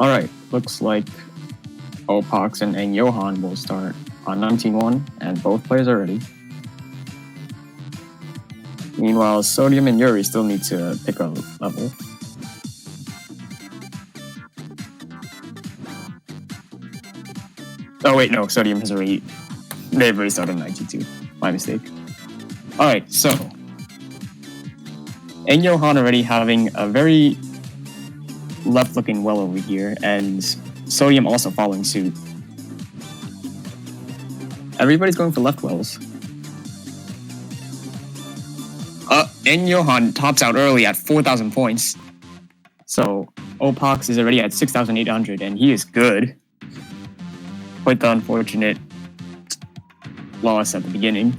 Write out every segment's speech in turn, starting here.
Alright, looks like Opox and Johan will start on 19-1, and both players are ready. Meanwhile, Sodium and Yuri still need to pick a level. Oh wait, no, Sodium has already... They've already started on 92. My mistake. Alright, so... and Johan already having a very left-looking well over here, and Sodium also following suit. Everybody's going for left wells. And Johan tops out early at 4,000 points. So Opox is already at 6,800, and he is good. Quite the unfortunate loss at the beginning.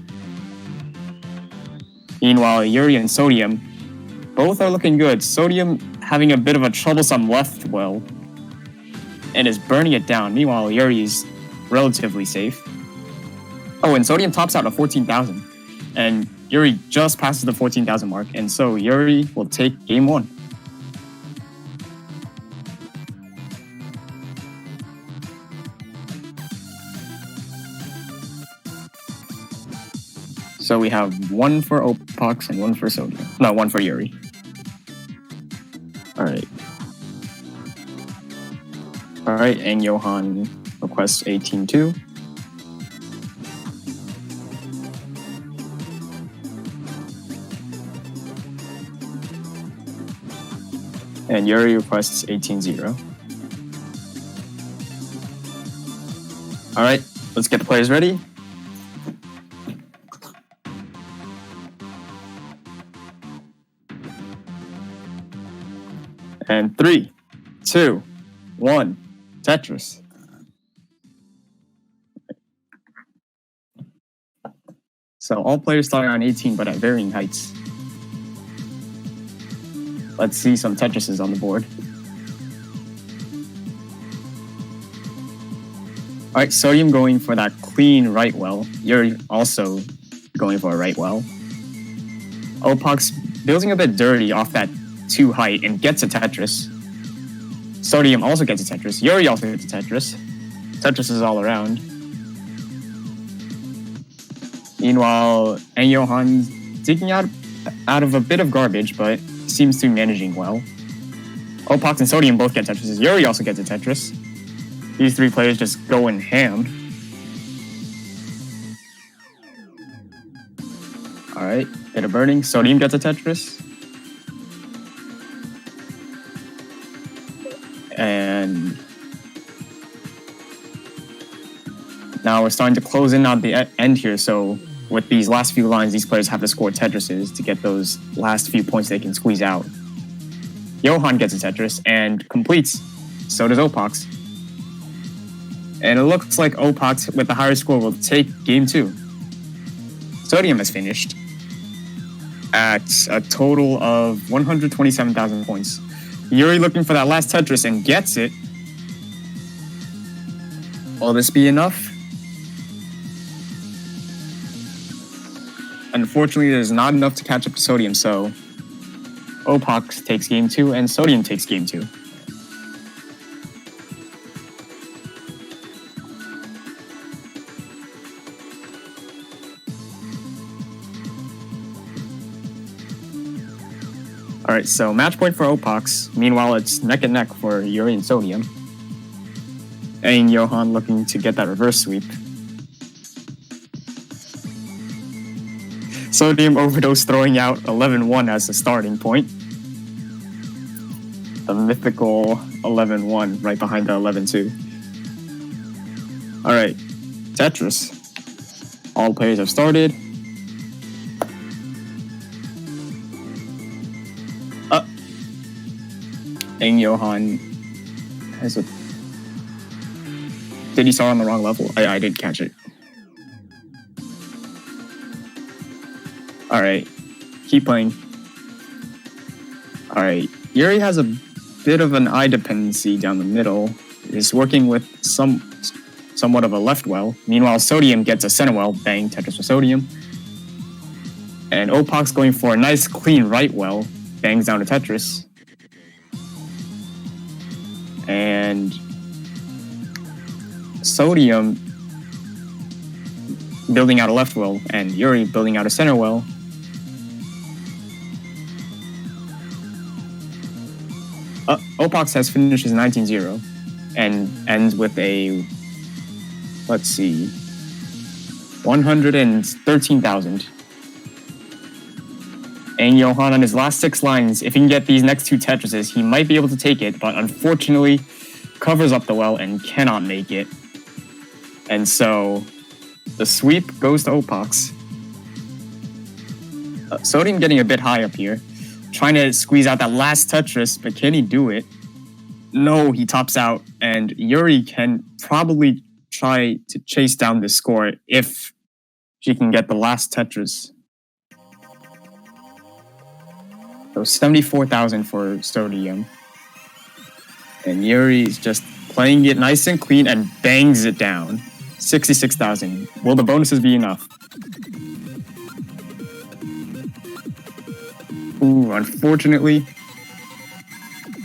Meanwhile, Yuri and Sodium both are looking good. Sodium having a bit of a troublesome left well and is burning it down. Meanwhile, Yuri is relatively safe. Oh, and Sodium tops out at 14,000. And Yuri just passes the 14,000 mark. And so Yuri will take game 1. So we have 1 for Opox and 1 for Sodium. No, 1 for Yuri. Alright. Alright, and Johan requests 18-2. And Yuri requests 18-0. Alright, let's get the players ready. And 3, 2, 1, Tetris. So all players starting on 18, but at varying heights. Let's see some Tetrises on the board. Alright, Sodium going for that clean right well. Yuri also going for a right well. Opox building a bit dirty off that 2 height and gets a Tetris. Sodium also gets a Tetris. Yuri also gets a Tetris. Tetris is all around. Meanwhile, and Johan digging out of a bit of garbage, but seems to be managing well. Opox and Sodium both get Tetrises. Yuri also gets a Tetris. These 3 players just going ham. Alright, bit of burning. Sodium gets a Tetris. And now we're starting to close in on the end here, so with these last few lines, these players have to score Tetrises to get those last few points they can squeeze out. Johan gets a Tetris and completes. So does Opox. And it looks like Opox, with the higher score, will take game 2. Sodium has finished at a total of 127,000 points. Yuri looking for that last Tetris and gets it. Will this be enough? Unfortunately, there's not enough to catch up to Sodium, so Opox takes game 2 and Sodium takes game 2. Alright, so match point for Opox. Meanwhile, it's neck and neck for Yuri and Sodium. And Johan looking to get that reverse sweep. Sodium overdose throwing out 11-1 as the starting point. The mythical 11-1 right behind the 11-2. Alright, Tetris. All players have started. And Johan has a... Did he start on the wrong level? I didn't catch it. Alright, keep playing. Alright, Yuri has a bit of an eye dependency down the middle. Is working with somewhat of a left well. Meanwhile, Sodium gets a center well. Bang, Tetris for Sodium. And Opox going for a nice clean right well. Bangs down to Tetris. And Sodium building out a left well, and Yuri building out a center well. Opox has finishes 19-0 and ends with a, let's see, 113,000. And Johan on his last 6 lines, if he can get these next 2 Tetrises, he might be able to take it, but unfortunately covers up the well and cannot make it. And so the sweep goes to Opox. Sodium getting a bit high up here, trying to squeeze out that last Tetris, but can he do it? No, he tops out, and Yuri can probably try to chase down the score if she can get the last Tetris. So 74,000 for Sodium. And Yuri's just playing it nice and clean and bangs it down. 66,000. Will the bonuses be enough? Ooh, unfortunately,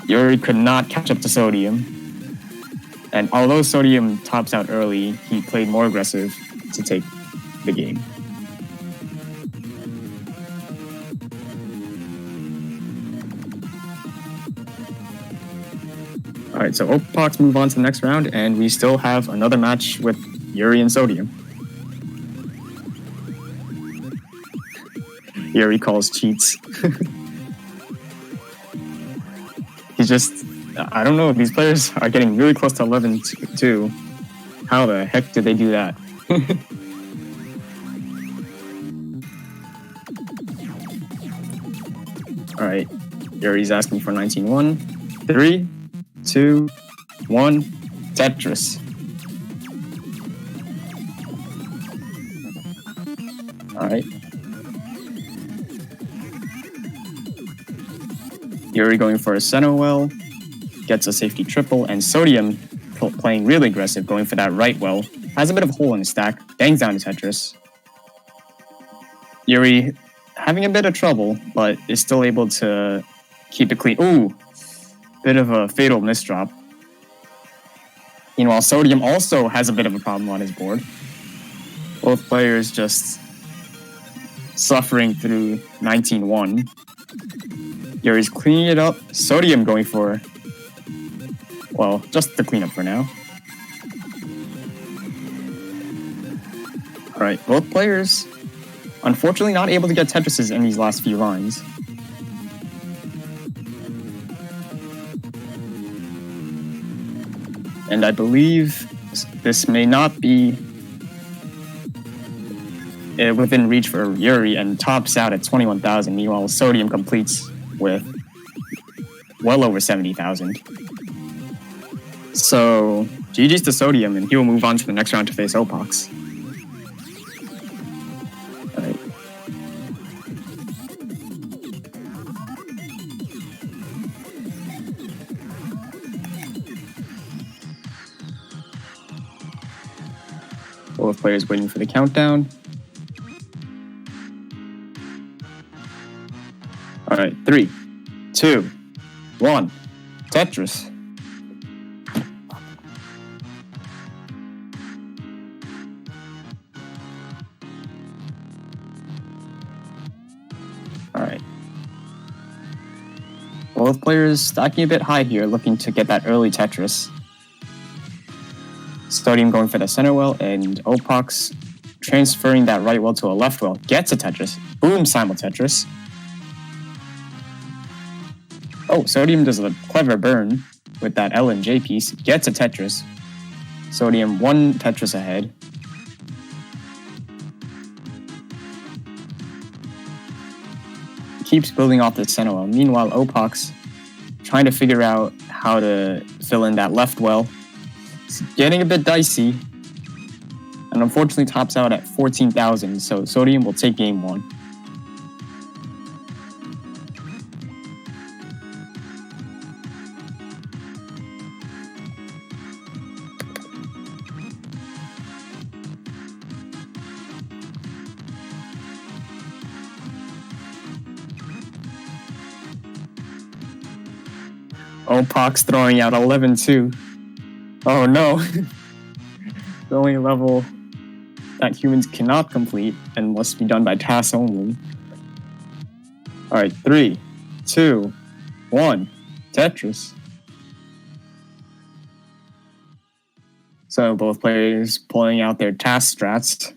Yuri could not catch up to Sodium. And although Sodium tops out early, he played more aggressive to take the game. Alright, so Opox move on to the next round, and we still have another match with Yuri and Sodium. Yuri calls cheats. He's just, I don't know, these players are getting really close to 11-2. How the heck did they do that? Alright, Yuri's asking for 19-1. 3, 2, 1, Tetris. Alright. Yuri going for a center well, gets a safety triple, and Sodium playing really aggressive, going for that right well. Has a bit of a hole in his stack, bangs down to Tetris. Yuri having a bit of trouble, but is still able to keep it clean. Ooh, bit of a fatal misdrop. Meanwhile, Sodium also has a bit of a problem on his board. Both players just suffering through 19-1. Yuri's cleaning it up. Sodium going for, well, just the cleanup for now. Alright, both players unfortunately not able to get Tetrises in these last few lines. And I believe this may not be within reach for Yuri and tops out at 21,000. Meanwhile, Sodium completes with well over 70,000. So GG's to Sodium, and he will move on to the next round to face Opox. Alright. Both players waiting for the countdown. Alright, 3, 2, 1, Tetris. Alright. Both players stacking a bit high here, looking to get that early Tetris. Sodium going for the center well, and Opox transferring that right well to a left well. Gets a Tetris. Boom, simul Tetris. Oh, Sodium does a clever burn with that L and J piece. Gets a Tetris. Sodium 1 Tetris ahead. Keeps building off the center well. Meanwhile, Opox trying to figure out how to fill in that left well. It's getting a bit dicey. And unfortunately tops out at 14,000. So Sodium will take game 1. Opox throwing out 11-2. Oh no. The only level that humans cannot complete and must be done by tasks only. Alright, 3, 2, 1. Tetris. So both players pulling out their task strats.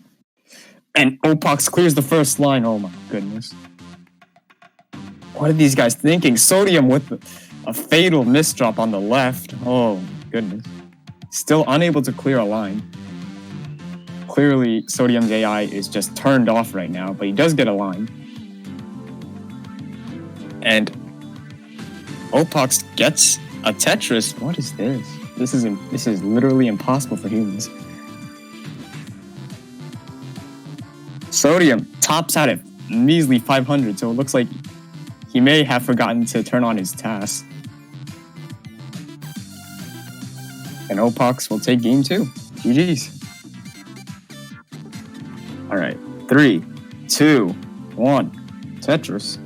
And Opox clears the first line. Oh my goodness. What are these guys thinking? Sodium with a fatal misdrop on the left. Oh my goodness. Still unable to clear a line. Clearly, Sodium's AI is just turned off right now, but he does get a line. And Opox gets a Tetris. What is this? This is literally impossible for humans. Sodium tops out at measly 500, so it looks like he may have forgotten to turn on his task. And Opox will take game 2. GG's. Alright, 3, 2, 1. Tetris.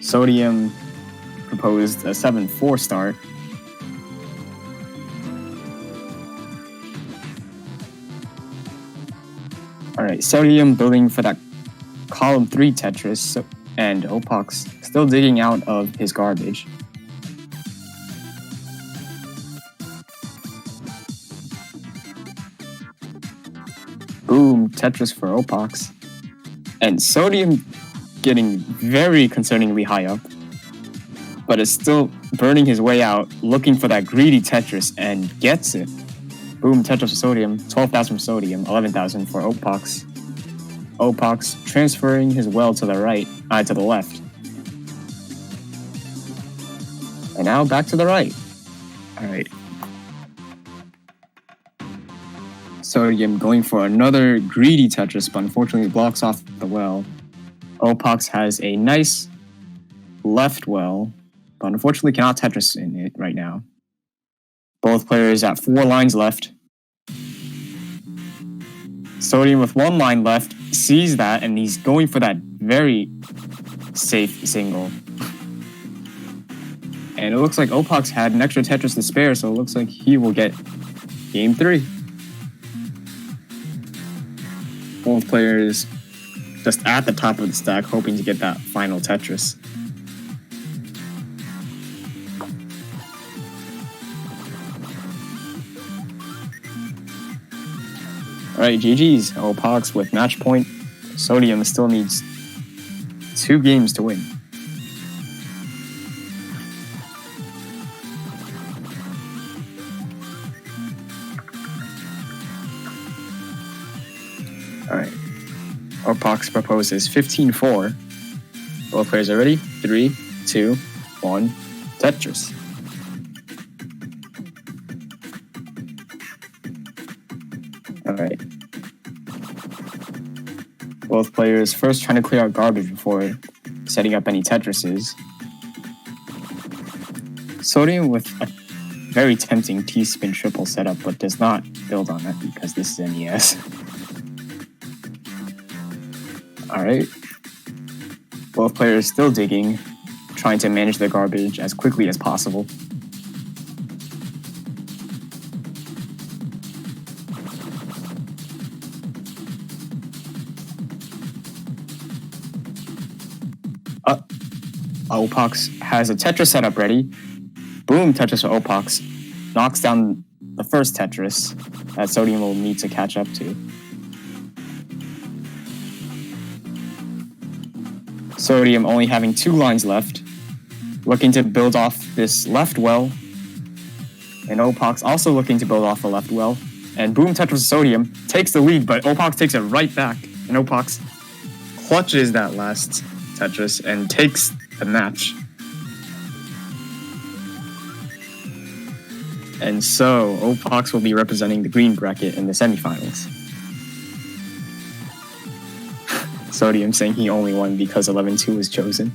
Sodium proposed a 7-4 start. Alright, Sodium building for that column 3 Tetris, and Opox still digging out of his garbage. Boom, Tetris for Opox. And Sodium getting very concerningly high up, but is still burning his way out, looking for that greedy Tetris, and gets it. Boom, Tetris for Sodium, 12,000 for Sodium, 11,000 for Opox. Opox transferring his well to the right, to the left. And now back to the right. Alright. Sodium going for another greedy Tetris, but unfortunately blocks off the well. Opox has a nice left well, but unfortunately cannot Tetris in it right now. Both players at 4 lines left. Sodium with 1 line left sees that, and he's going for that very safe single. And it looks like Opox had an extra Tetris to spare, so it looks like he will get game 3. Both players just at the top of the stack, hoping to get that final Tetris. Alright, GG's. Opox with match point. Sodium still needs 2 games to win. Alright. Opox proposes 15-4. Both players are ready. 3, 2, 1. Tetris. Alright. Both players first trying to clear out garbage before setting up any Tetrises. Sodium with a very tempting T-spin triple setup, but does not build on that because this is NES. Alright. Both players still digging, trying to manage their garbage as quickly as possible. Opox has a Tetris setup ready. Boom, Tetris for Opox. Knocks down the first Tetris that Sodium will need to catch up to. Sodium only having 2 lines left, looking to build off this left well. And Opox also looking to build off the left well. And boom, Tetris Sodium takes the lead, but Opox takes it right back. And Opox clutches that last Tetris and takes the match. And so, Opox will be representing the green bracket in the semifinals. Sodium saying he only won because 11-2 was chosen.